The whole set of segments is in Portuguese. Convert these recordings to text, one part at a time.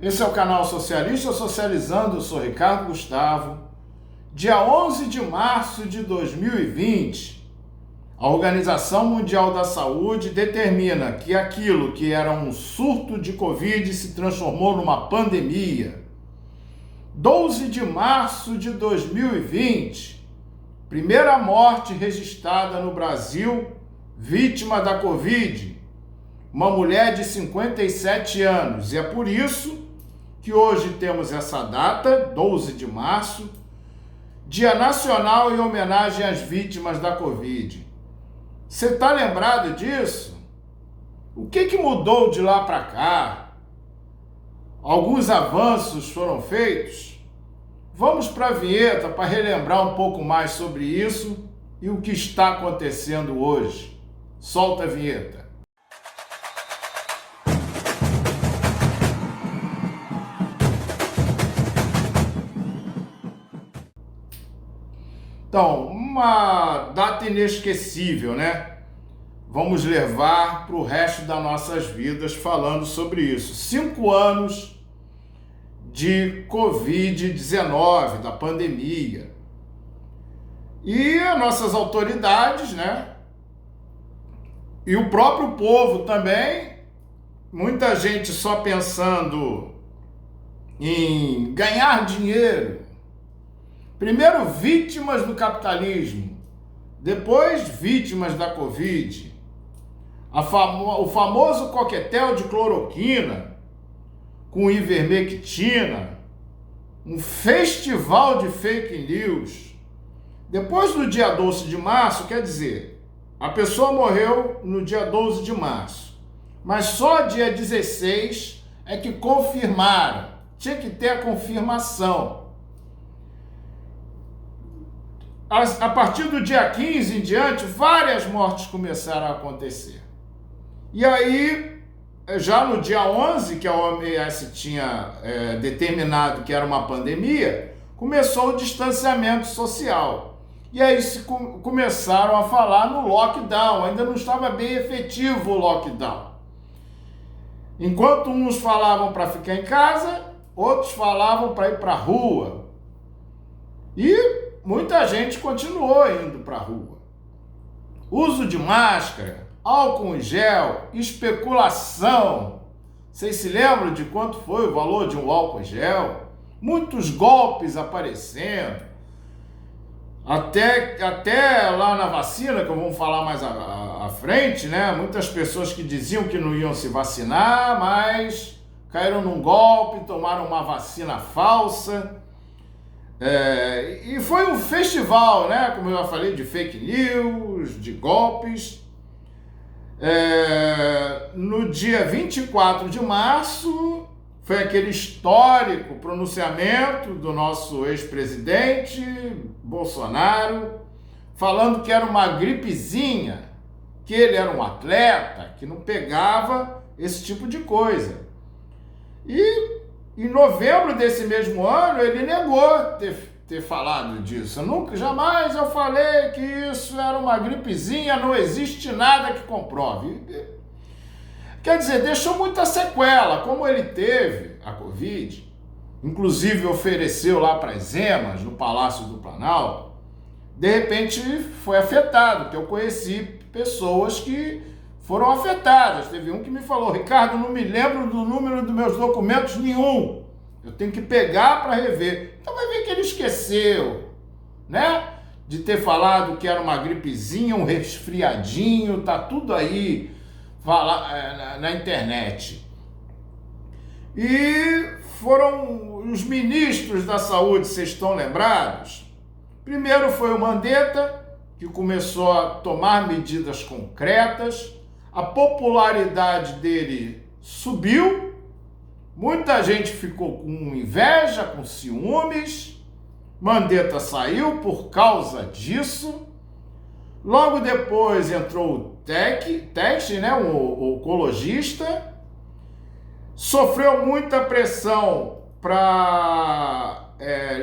Esse é o canal Socialista Socializando, eu sou Ricardo Gustavo. Dia 11 de março de 2020, a Organização Mundial da Saúde determina que aquilo que era um surto de Covid se transformou numa pandemia. 12 de março de 2020, primeira morte registrada no Brasil, vítima da Covid, uma mulher de 57 anos. E é por isso que hoje temos essa data, 12 de março, Dia Nacional em homenagem às vítimas da Covid. Você está lembrado disso? O que mudou de lá para cá? Alguns avanços foram feitos? Vamos para a vinheta para relembrar um pouco mais sobre isso e o que está acontecendo hoje. Solta a vinheta. Então, uma data inesquecível, né? Vamos levar para o resto das nossas vidas falando sobre isso. 5 anos de Covid-19, da pandemia. E as nossas autoridades, né? E o próprio povo também, muita gente só pensando em ganhar dinheiro. Primeiro, vítimas do capitalismo, depois, vítimas da Covid. O famoso coquetel de cloroquina com ivermectina, um festival de fake news. Depois do dia 12 de março, quer dizer, a pessoa morreu no dia 12 de março, mas só dia 16 é que confirmaram, tinha que ter a confirmação. A partir do dia 15 em diante, várias mortes começaram a acontecer. E aí, já no dia 11, que a OMS tinha determinado que era uma pandemia, começou o distanciamento social. E aí começaram a falar no lockdown, ainda não estava bem efetivo o lockdown. Enquanto uns falavam para ficar em casa, outros falavam para ir para a rua. E muita gente continuou indo para a rua. Uso de máscara, álcool em gel, especulação. Vocês se lembram de quanto foi o valor de um álcool em gel? Muitos golpes aparecendo. Até lá na vacina, que eu vou falar mais à frente, né? Muitas pessoas que diziam que não iam se vacinar, mas caíram num golpe, tomaram uma vacina falsa. E foi um festival, né? Como eu já falei, de fake news, de golpes. No dia 24 de março, foi aquele histórico pronunciamento do nosso ex-presidente Bolsonaro, falando que era uma gripezinha, que ele era um atleta, que não pegava esse tipo de coisa. E em novembro desse mesmo ano, ele negou ter falado disso. Jamais eu falei que isso era uma gripezinha, não existe nada que comprove. Quer dizer, deixou muita sequela, como ele teve a Covid, inclusive ofereceu lá para as emas, no Palácio do Planalto, de repente foi afetado, porque eu conheci pessoas que foram afetadas. Teve um que me falou: Ricardo, não me lembro do número dos meus documentos nenhum. Eu tenho que pegar para rever. Então vai ver que ele esqueceu, né? De ter falado que era uma gripezinha, um resfriadinho, tá tudo aí na internet. E foram os ministros da saúde, vocês estão lembrados? Primeiro foi o Mandetta, que começou a tomar medidas concretas. A popularidade dele subiu, muita gente ficou com inveja, com ciúmes. Mandetta saiu por causa disso. Logo depois entrou o Teste, né, o oncologista. Sofreu muita pressão para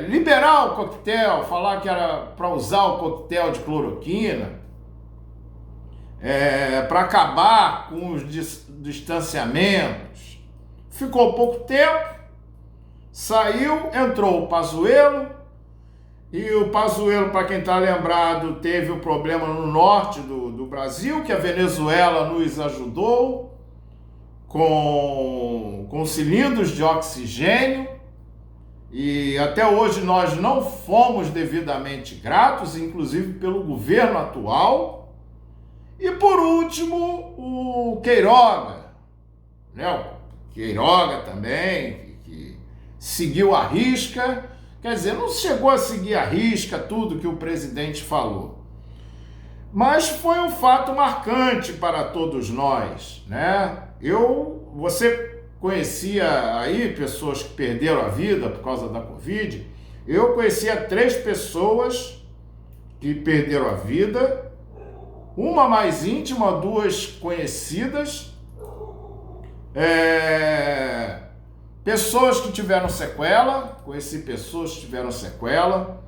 liberar o coquetel, falar que era para usar o coquetel de cloroquina. Para acabar com os distanciamentos. Ficou pouco tempo, saiu, entrou o Pazuello, e o Pazuello, para quem está lembrado, teve um problema no norte do Brasil, que a Venezuela nos ajudou com cilindros de oxigênio, e até hoje nós não fomos devidamente gratos, inclusive pelo governo atual. E por último, o Queiroga, né? O Queiroga também, que seguiu à risca, quer dizer, não chegou a seguir à risca tudo que o presidente falou, mas foi um fato marcante para todos nós, né? Você conhecia aí pessoas que perderam a vida por causa da Covid. Eu conhecia 3 pessoas que perderam a vida, uma mais íntima, 2 conhecidas, pessoas que tiveram sequela, conheci pessoas que tiveram sequela,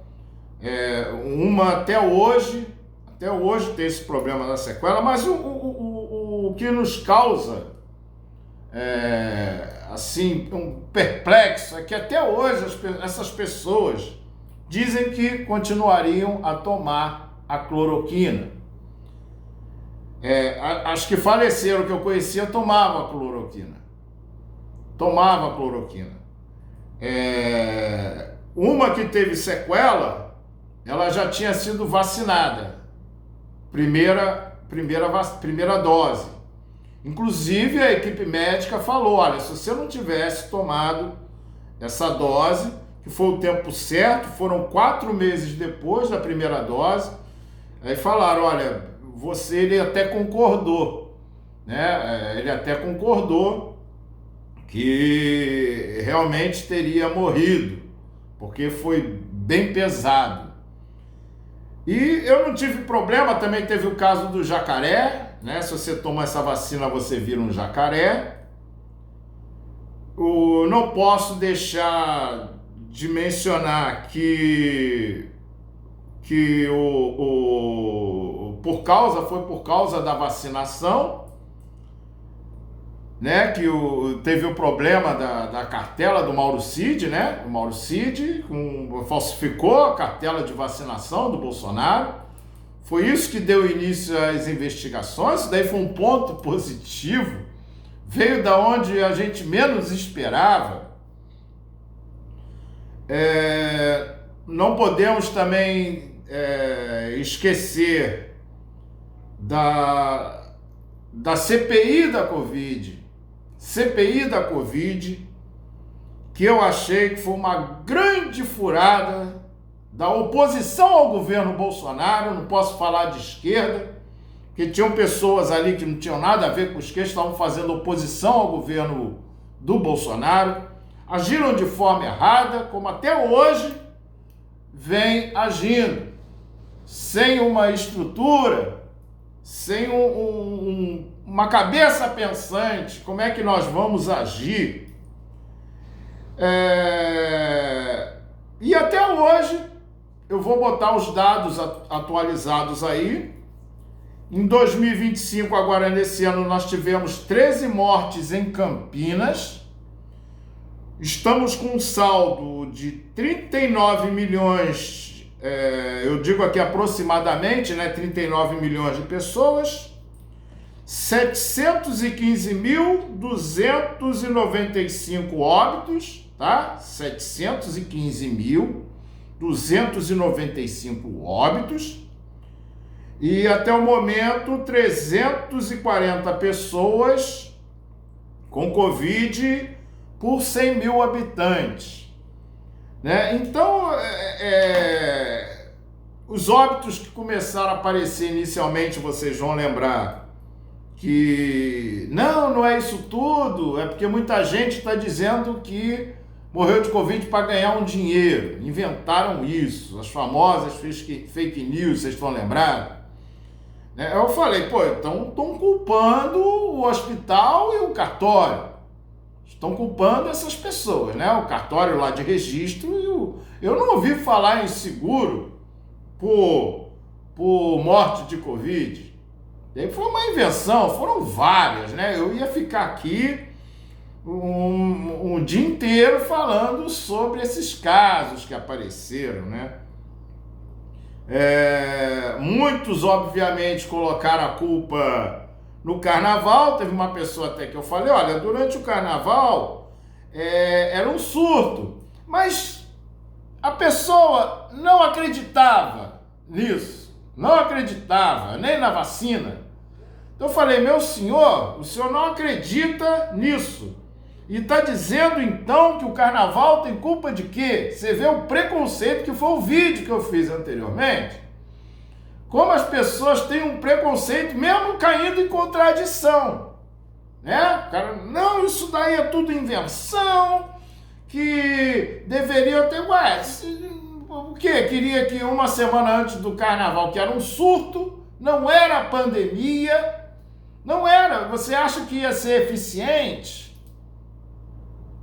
uma até hoje tem esse problema da sequela, mas o que nos causa assim, um perplexo é que até hoje essas pessoas dizem que continuariam a tomar a cloroquina. As que faleceram, que eu conhecia, tomavam a cloroquina. Uma que teve sequela, ela já tinha sido vacinada. Primeira dose. Inclusive, a equipe médica falou, olha, se você não tivesse tomado essa dose, que foi o tempo certo, foram 4 meses depois da primeira dose, aí falaram, olha, ele até concordou, né? Ele até concordou que realmente teria morrido, porque foi bem pesado. E eu não tive problema, também teve o caso do jacaré, né? Se você toma essa vacina, você vira um jacaré. Não posso deixar de mencionar que foi por causa da vacinação, né? Que teve o problema da cartela do Mauro Cid, né? O Mauro Cid falsificou a cartela de vacinação do Bolsonaro. Foi isso que deu início às investigações. Isso daí foi um ponto positivo. Veio da onde a gente menos esperava. Não podemos também esquecer da CPI da Covid. CPI da Covid, que eu achei que foi uma grande furada da oposição ao governo Bolsonaro. Não posso falar de esquerda, porque tinham pessoas ali que não tinham nada a ver com esquerda, estavam fazendo oposição ao governo do Bolsonaro, agiram de forma errada, como até hoje vem agindo, sem uma estrutura, sem uma cabeça pensante. Como é que nós vamos agir? E até hoje, eu vou botar os dados atualizados aí. Em 2025, agora nesse ano, nós tivemos 13 mortes em Campinas. Estamos com um saldo de 39 milhões, eu digo aqui aproximadamente, né, 39 milhões de pessoas, 715.295 óbitos, tá? 715.295 óbitos. E até o momento, 340 pessoas com Covid por 100 mil habitantes, né? Então, os óbitos que começaram a aparecer inicialmente, vocês vão lembrar que não é isso tudo, é porque muita gente está dizendo que morreu de Covid para ganhar um dinheiro. Inventaram isso, as famosas fake news, vocês estão lembrados? Eu falei, então estão culpando o hospital e o cartório. Estão culpando essas pessoas, né? O cartório lá de registro. Eu não ouvi falar em seguro por morte de Covid. E foi uma invenção, foram várias, né? Eu ia ficar aqui um dia inteiro falando sobre esses casos que apareceram, né? Muitos, obviamente, colocaram a culpa no carnaval. Teve uma pessoa até que eu falei, olha, durante o carnaval era um surto, mas a pessoa não acreditava nisso, não acreditava nem na vacina. Então eu falei, meu senhor, o senhor não acredita nisso. E está dizendo então que o carnaval tem culpa de quê? Você vê o preconceito, que foi o vídeo que eu fiz anteriormente. Como as pessoas têm um preconceito, mesmo caindo em contradição. Né? Cara, não, isso daí é tudo invenção, que deveria ter... Ué, o quê? Queria que uma semana antes do carnaval, que era um surto, não era pandemia, não era. Você acha que ia ser eficiente?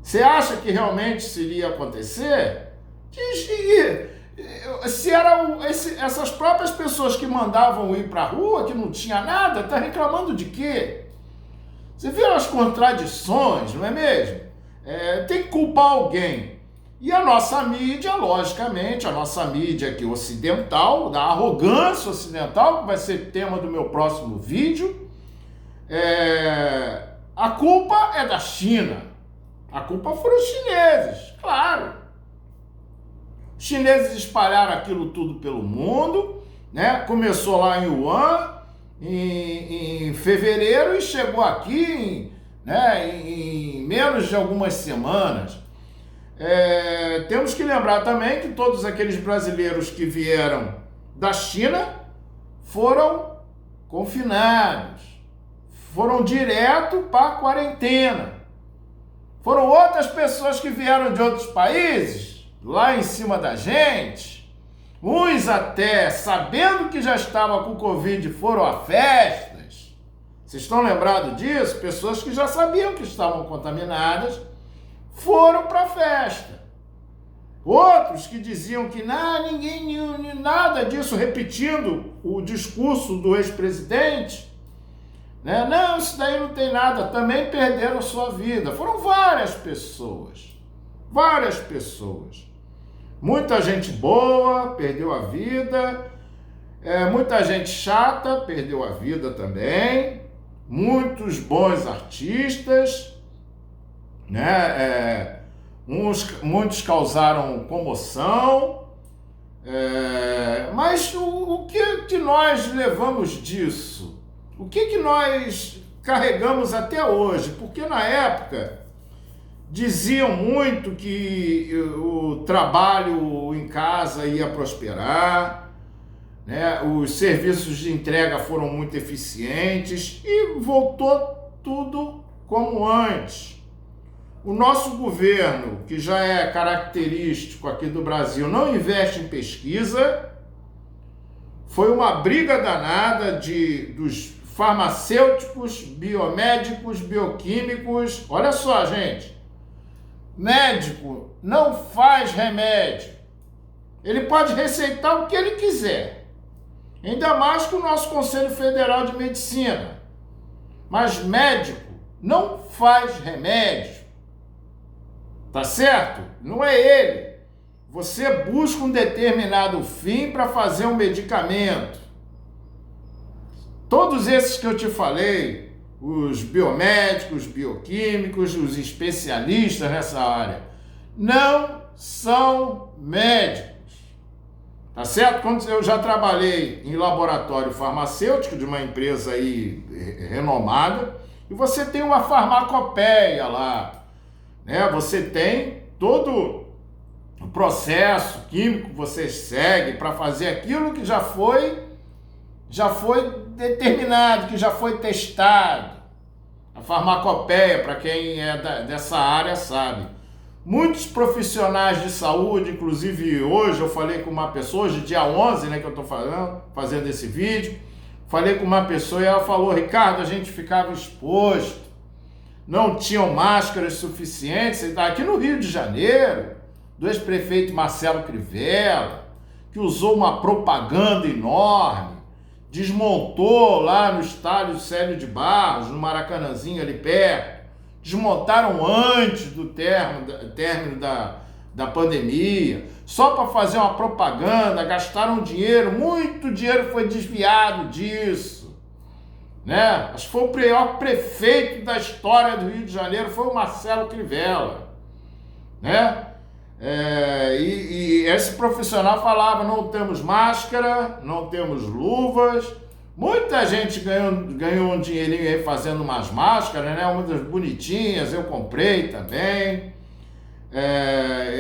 Você acha que realmente isso iria acontecer? Se eram essas próprias pessoas que mandavam ir para a rua, que não tinha nada, tá reclamando de quê? Você viu as contradições, não é mesmo? Tem que culpar alguém. E a nossa mídia, logicamente, a nossa mídia aqui ocidental, da arrogância ocidental, que vai ser tema do meu próximo vídeo, a culpa é da China. A culpa foram os chineses, claro. Os chineses espalharam aquilo tudo pelo mundo, né? Começou lá em Wuhan, em fevereiro, e chegou aqui em menos de algumas semanas. Temos que lembrar também que todos aqueles brasileiros que vieram da China foram confinados, foram direto para a quarentena. Foram outras pessoas que vieram de outros países, lá em cima da gente, uns até sabendo que já estava com Covid foram a festas. Vocês estão lembrados disso? Pessoas que já sabiam que estavam contaminadas foram para a festa. Outros que diziam que nada disso, repetindo o discurso do ex-presidente, né? Não, isso daí não tem nada, também perderam sua vida. Foram várias pessoas. Muita gente boa perdeu a vida, muita gente chata perdeu a vida também, muitos bons artistas, né? Muitos causaram comoção, mas o que nós levamos disso? O que nós carregamos até hoje? Porque na época diziam muito que o trabalho em casa ia prosperar, né? Os serviços de entrega foram muito eficientes e voltou tudo como antes. O nosso governo, que já é característico aqui do Brasil, não investe em pesquisa. Foi uma briga danada dos farmacêuticos, biomédicos, bioquímicos. Olha só, gente. Médico não faz remédio. Ele pode receitar o que ele quiser. Ainda mais que o nosso Conselho Federal de Medicina. Mas médico não faz remédio. Tá certo? Não é ele. Você busca um determinado fim para fazer um medicamento. Todos esses que eu te falei, os biomédicos, bioquímicos, os especialistas nessa área, não são médicos. Tá certo? Quando eu já trabalhei em laboratório farmacêutico de uma empresa aí renomada, e você tem uma farmacopeia lá, né? Você tem todo o processo químico que você segue para fazer aquilo que já foi determinado, que já foi testado. A farmacopeia, para quem é dessa área, sabe. Muitos profissionais de saúde, inclusive hoje eu falei com uma pessoa, hoje dia 11, né, que eu estou fazendo esse vídeo, falei com uma pessoa e ela falou, Ricardo, a gente ficava exposto, não tinham máscaras suficientes, aqui no Rio de Janeiro, do ex-prefeito Marcelo Crivella, que usou uma propaganda enorme, desmontou lá no estádio Célio de Barros, no Maracanãzinho ali perto, desmontaram antes do término da pandemia, só para fazer uma propaganda, gastaram dinheiro, muito dinheiro foi desviado disso, né? Acho que foi o pior prefeito da história do Rio de Janeiro, foi o Marcelo Crivella, né? E esse profissional falava, não temos máscara, não temos luvas. Muita gente ganhou um dinheirinho aí fazendo umas máscaras, né? Umas bonitinhas, eu comprei também.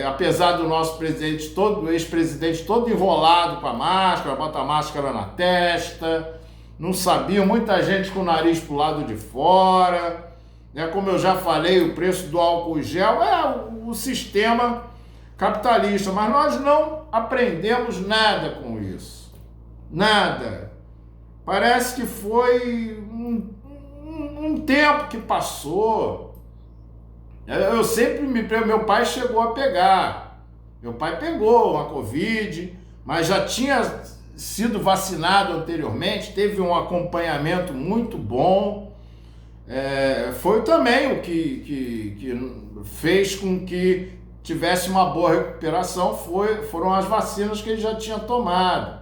Apesar do nosso ex-presidente todo enrolado com a máscara, bota a máscara na testa, não sabia, muita gente com o nariz pro lado de fora, né? Como eu já falei, o preço do álcool gel é o sistema capitalista, mas nós não aprendemos nada com isso, nada. Parece que foi um tempo que passou. Eu sempre meu pai chegou a pegar. Meu pai pegou uma Covid, mas já tinha sido vacinado anteriormente, teve um acompanhamento muito bom. Foi também o que fez com que tivesse uma boa recuperação, foram as vacinas que ele já tinha tomado,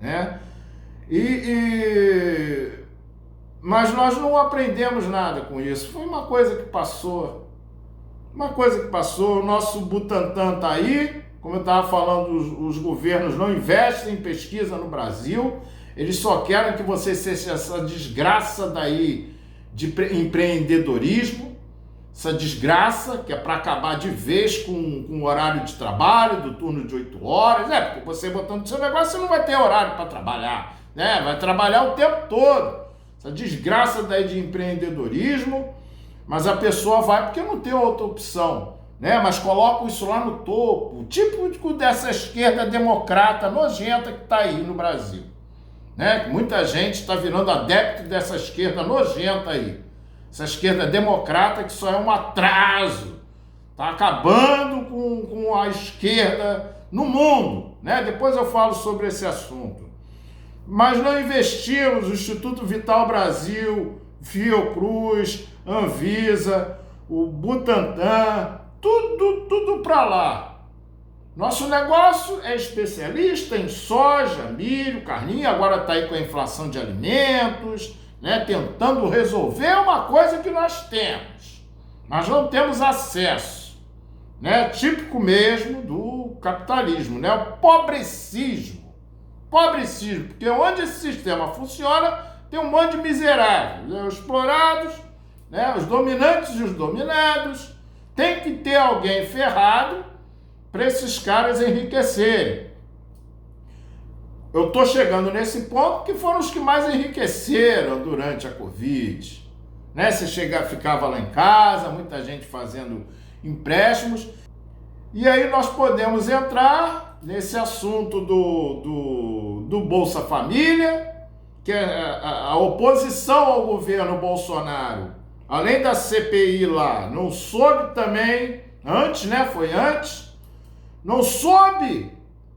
né? Mas nós não aprendemos nada com isso. Foi uma coisa que passou. O nosso Butantan está aí. Como eu estava falando, os governos não investem em pesquisa no Brasil. Eles só querem que você seja essa desgraça daí de empreendedorismo. Essa desgraça que é para acabar de vez com o horário de trabalho, do turno de 8 horas. Porque você botando seu negócio, você não vai ter horário para trabalhar, né? Vai trabalhar o tempo todo. Essa desgraça daí de empreendedorismo, mas a pessoa vai porque não tem outra opção, né? Mas colocam isso lá no topo, tipo dessa esquerda democrata nojenta que está aí no Brasil, né? Muita gente está virando adepto dessa esquerda nojenta aí, essa esquerda democrata que só é um atraso, está acabando com a esquerda no mundo, né? Depois eu falo sobre esse assunto. Mas não investimos, o Instituto Vital Brasil, Fiocruz, Anvisa, o Butantan, tudo para lá. Nosso negócio é especialista em soja, milho, carninha, agora está aí com a inflação de alimentos, né, tentando resolver uma coisa que nós temos. Nós não temos acesso, né, típico mesmo do capitalismo, né, o pobrecismo, porque onde esse sistema funciona, tem um monte de miseráveis, né, os explorados, né, os dominantes e os dominados. Tem que ter alguém ferrado para esses caras enriquecerem. Eu estou chegando nesse ponto que foram os que mais enriqueceram durante a Covid, né? Você ficava lá em casa, muita gente fazendo empréstimos, e aí nós podemos entrar nesse assunto do Bolsa Família, que é a oposição ao governo Bolsonaro, além da CPI lá, não soube também, antes, né? Foi antes, não soube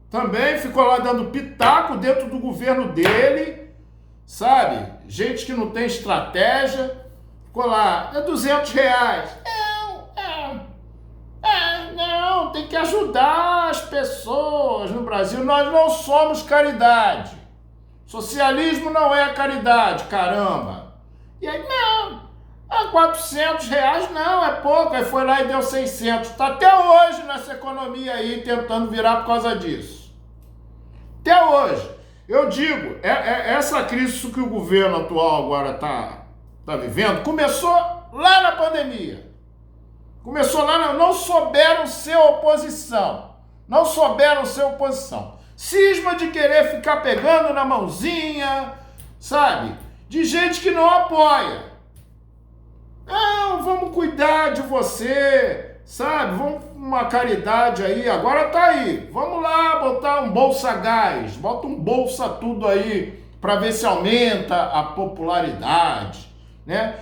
também, ficou lá dando pitaco dentro do governo dele, sabe? Gente que não tem estratégia, ficou lá, é R$200. Não, tem que ajudar as pessoas no Brasil, nós não somos caridade. Socialismo não é caridade, caramba. E aí, não, R$400 não, é pouco, aí foi lá e deu 600. Está até hoje nessa economia aí, tentando virar por causa disso. Até hoje. Eu digo, essa crise que o governo atual agora tá vivendo, começou lá na pandemia. Começou lá, não souberam ser oposição. Cisma de querer ficar pegando na mãozinha, sabe? De gente que não apoia. Não, vamos cuidar de você, sabe? Vamos uma caridade aí, agora tá aí. Vamos lá botar um Bolsa Gás, bota um Bolsa tudo aí para ver se aumenta a popularidade, né?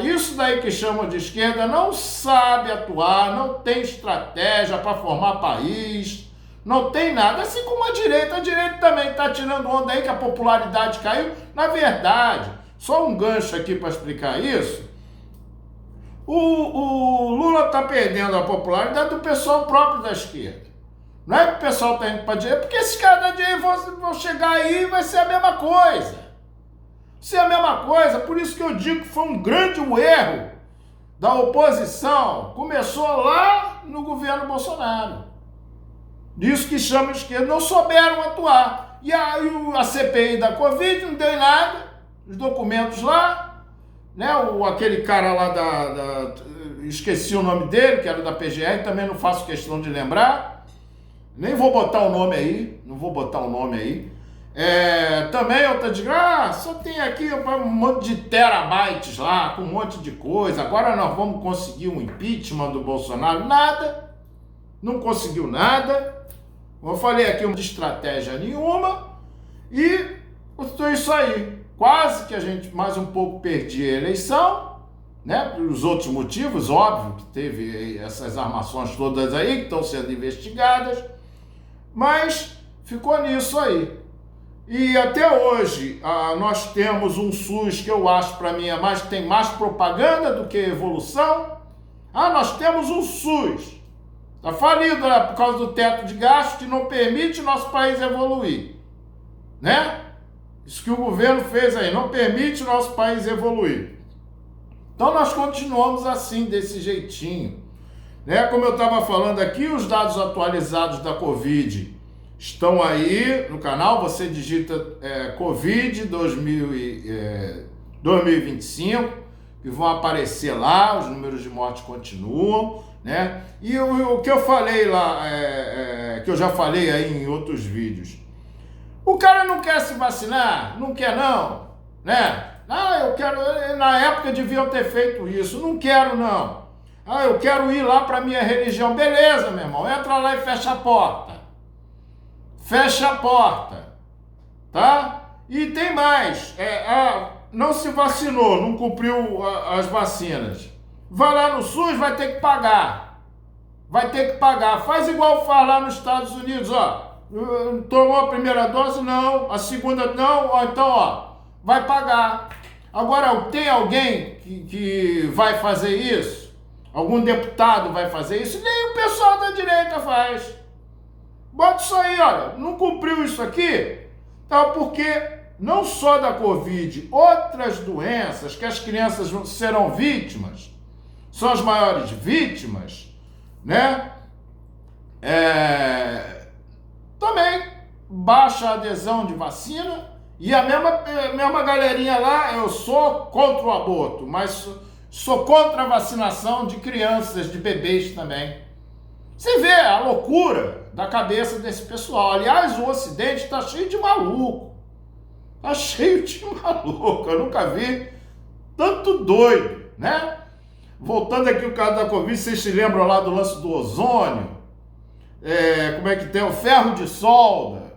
Isso daí que chamam de esquerda não sabe atuar, não tem estratégia para formar país, não tem nada, assim como a direita também está tirando onda aí que a popularidade caiu. Na verdade, só um gancho aqui para explicar isso, O Lula está perdendo a popularidade do pessoal próprio da esquerda. Não é que o pessoal está indo para a direita, porque esses caras da direita vão chegar aí e vai ser a mesma coisa. Ser a mesma coisa, por isso que eu digo que foi um grande erro da oposição. Começou lá no governo Bolsonaro. Disso que chama de esquerda, não souberam atuar. E aí a CPI da Covid não deu em nada, os documentos lá, né? Aquele cara lá esqueci o nome dele, que era da PGR, também não faço questão de lembrar. Nem vou botar o nome aí, não vou botar o nome aí. Também eu tô dizendo, só tem aqui um monte de terabytes lá, com um monte de coisa. Agora nós vamos conseguir um impeachment do Bolsonaro. Nada, não conseguiu nada. Eu falei aqui de estratégia nenhuma e foi isso aí. Quase que a gente mais um pouco perdia a eleição, né? Pelos outros motivos, óbvio, que teve essas armações todas aí que estão sendo investigadas, mas ficou nisso aí. E até hoje nós temos um SUS que eu acho para mim tem mais propaganda do que evolução. Nós temos um SUS. Está falido por causa do teto de gasto que não permite nosso país evoluir. Né? Isso que o governo fez aí, não permite nosso país evoluir. Então nós continuamos assim, desse jeitinho. Né? Como eu estava falando aqui, os dados atualizados da Covid estão aí no canal. Você digita Covid 2025, que vão aparecer lá, os números de morte continuam. Né? E o que eu falei lá, que eu já falei aí em outros vídeos, o cara não quer se vacinar, não quer não, né? Eu quero, na época deviam ter feito isso, não quero não. Eu quero ir lá para minha religião, beleza, meu irmão, entra lá e fecha a porta. Fecha a porta, tá? E tem mais, não se vacinou, não cumpriu as vacinas. Vai lá no SUS, vai ter que pagar. Vai ter que pagar. Faz igual faz lá nos Estados Unidos, tomou a primeira dose? Não. A segunda? Não. Então, vai pagar. Agora, tem alguém que vai fazer isso? Algum deputado vai fazer isso? Nem o pessoal da direita faz. Bota isso aí, olha. Não cumpriu isso aqui? Então, porque não só da Covid, outras doenças que as crianças serão vítimas, são as maiores vítimas, né? Também baixa a adesão de vacina e a mesma galerinha lá, eu sou contra o aborto, mas sou contra a vacinação de crianças, de bebês também. Você vê a loucura da cabeça desse pessoal. Aliás, o Ocidente está cheio de maluco. Está cheio de maluco. Eu nunca vi tanto doido, né? Voltando aqui o caso da Covid, vocês se lembram lá do lance do ozônio? Como é que tem o ferro de solda?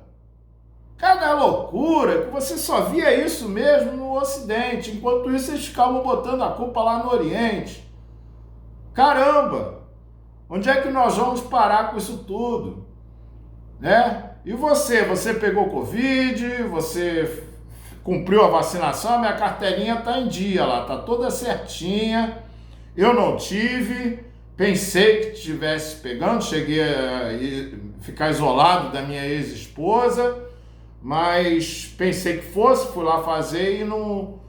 Cada loucura, que você só via isso mesmo no Ocidente. Enquanto isso, eles ficavam botando a culpa lá no Oriente. Caramba! Onde é que nós vamos parar com isso tudo? Né? E você pegou Covid, você cumpriu a vacinação, a minha carteirinha está em dia lá, está toda certinha. Eu não tive, pensei que estivesse pegando, cheguei a ficar isolado da minha ex-esposa, mas pensei que fosse, fui lá fazer e não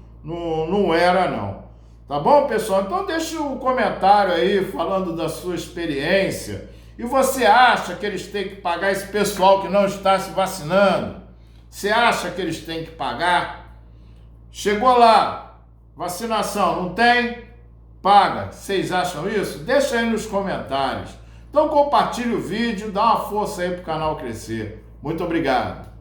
era não. Tá bom, pessoal? Então deixa um comentário aí falando da sua experiência. E você acha que eles têm que pagar esse pessoal que não está se vacinando? Você acha que eles têm que pagar? Chegou lá, vacinação, não tem? Paga. Vocês acham isso? Deixa aí nos comentários. Então compartilhe o vídeo, dá uma força aí pro canal crescer. Muito obrigado.